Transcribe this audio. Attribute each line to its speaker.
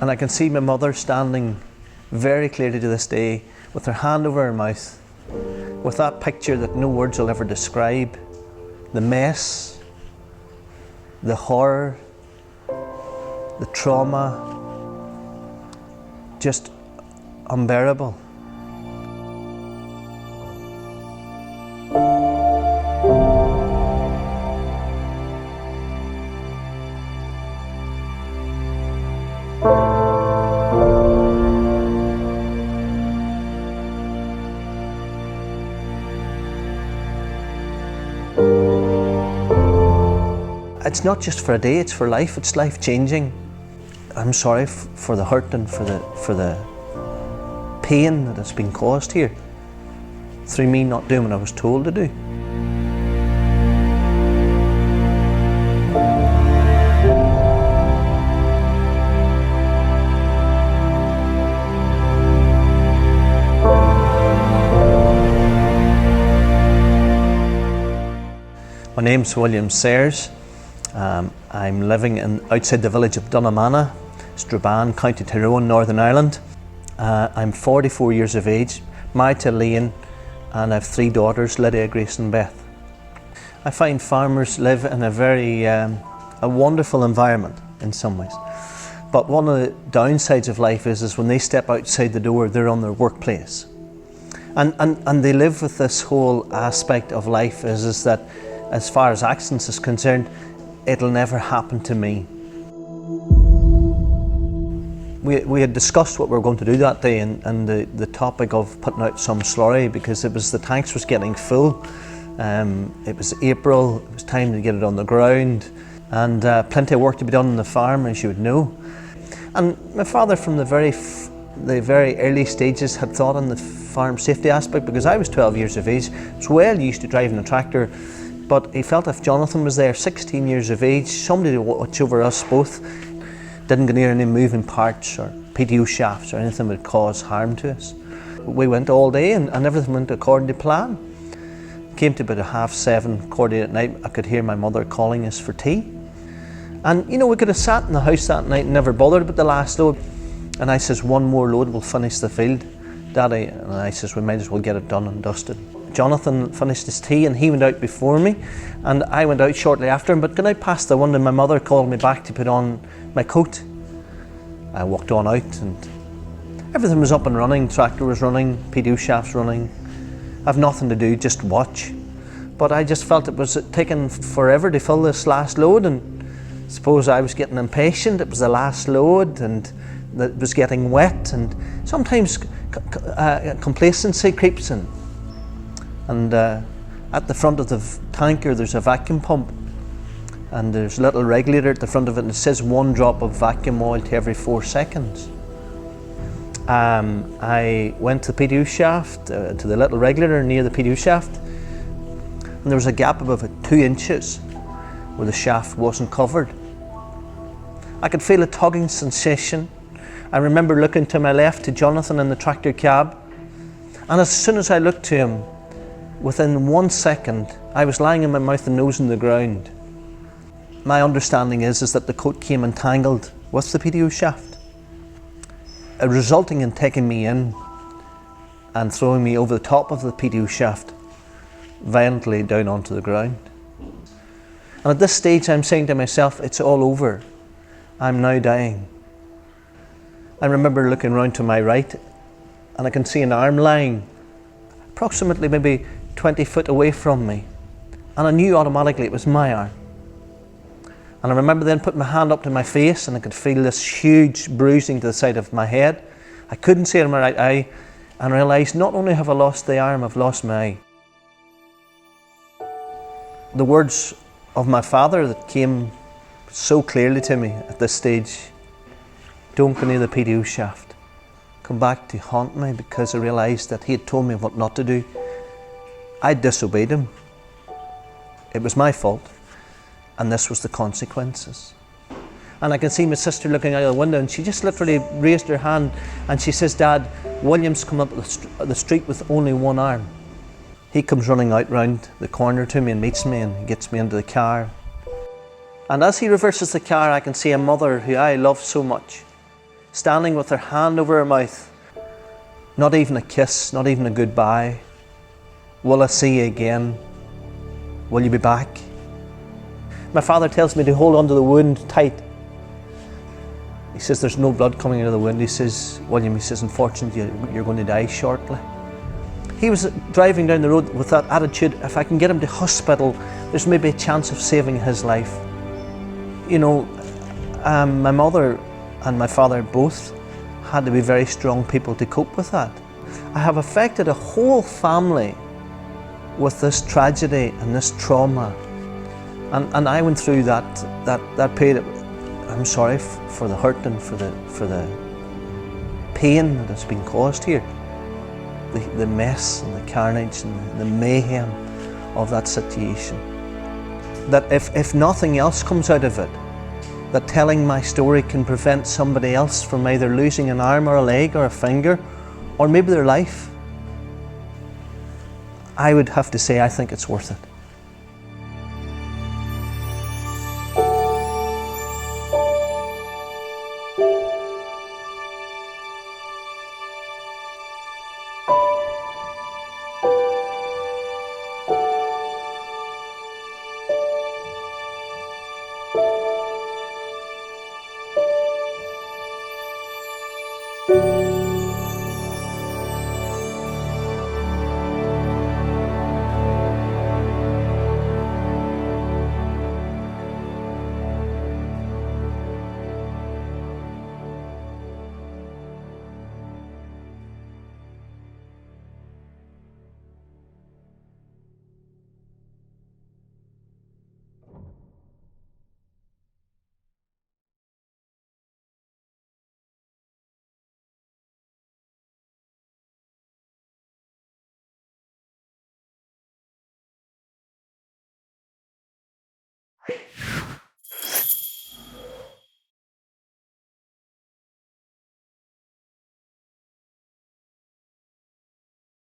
Speaker 1: And I can see my mother standing very clearly to this day with her hand over her mouth, with that picture that no words will ever describe, the mess, the horror, the trauma, just unbearable. It's not just for a day, it's for life, it's life-changing. I'm sorry for the hurt and for the pain that has been caused here through me not doing what I was told to do. My name's William Sayers. I'm living outside the village of Dunnamana, Strabane, County Tyrone, Northern Ireland. I'm 44 years of age, married to Elaine, and I have 3 daughters, Lydia, Grace and Beth. I find farmers live in a very a wonderful environment in some ways. But one of the downsides of life is when they step outside the door, they're on their workplace. And they live with this whole aspect of life is that as far as accidents is concerned, it'll never happen to me. We had discussed what we were going to do that day and the topic of putting out some slurry because the tanks was getting full. It was April, it was time to get it on the ground and plenty of work to be done on the farm, as you would know. And my father from the very early stages had thought on the farm safety aspect because I was 12 years of age, I was well used to driving a tractor. But he felt if Jonathan was there, 16 years of age, somebody to watch over us both, didn't go near any moving parts or PTO shafts or anything that would cause harm to us. We went all day and everything went according to plan. Came to about 7:30, 7:15 at night, I could hear my mother calling us for tea. And you know, we could have sat in the house that night and never bothered about the last load. And I says, one more load, we'll finish the field, Daddy. And I says, we might as well get it done and dusted. Jonathan finished his tea and he went out before me and I went out shortly after him, but going out past the window, my mother called me back to put on my coat. I walked on out and everything was up and running, tractor was running, PTO shafts running. I've nothing to do, just watch. But I just felt it was taking forever to fill this last load and suppose I was getting impatient, it was the last load and it was getting wet and sometimes complacency creeps in. And at the front of the tanker there's a vacuum pump and there's a little regulator at the front of it and it says 1 drop of vacuum oil to every 4 seconds. I went to the PTO shaft, to the little regulator near the PTO shaft, and there was a gap of about 2 inches where the shaft wasn't covered. I could feel a tugging sensation. I remember looking to my left to Jonathan in the tractor cab, and as soon as I looked to him, within 1 second, I was lying in my mouth and nose in the ground. My understanding is that the coat came entangled with the PTO shaft, resulting in taking me in and throwing me over the top of the PTO shaft, violently down onto the ground. And at this stage, I'm saying to myself, it's all over. I'm now dying. I remember looking round to my right, and I can see an arm lying approximately maybe 20 foot away from me, and I knew automatically it was my arm. And I remember then putting my hand up to my face and I could feel this huge bruising to the side of my head. I couldn't see it in my right eye and realised not only have I lost the arm, I've lost my eye. The words of my father that came so clearly to me at this stage, don't go near the PTO shaft, come back to haunt me, because I realised that he had told me what not to do. I disobeyed him. It was my fault, and this was the consequences. And I can see my sister looking out of the window, and she just literally raised her hand and she says, Dad, William's come up the street with only one arm. He comes running out round the corner to me and meets me and gets me into the car. And as he reverses the car, I can see a mother who I love so much, standing with her hand over her mouth. Not even a kiss, not even a goodbye. Will I see you again? Will you be back? My father tells me to hold onto the wound tight. He says there's no blood coming out of the wound. He says, William, he says, unfortunately, you're going to die shortly. He was driving down the road with that attitude, if I can get him to hospital, there's maybe a chance of saving his life. You know, my mother and my father both had to be very strong people to cope with that. I have affected a whole family with this tragedy and this trauma. And I went through that period. I'm sorry for the hurt and for the pain that has been caused here. The mess and the carnage and the mayhem of that situation. That if nothing else comes out of it, that telling my story can prevent somebody else from either losing an arm or a leg or a finger, or maybe their life, I would have to say I think it's worth it.
Speaker 2: Thank you.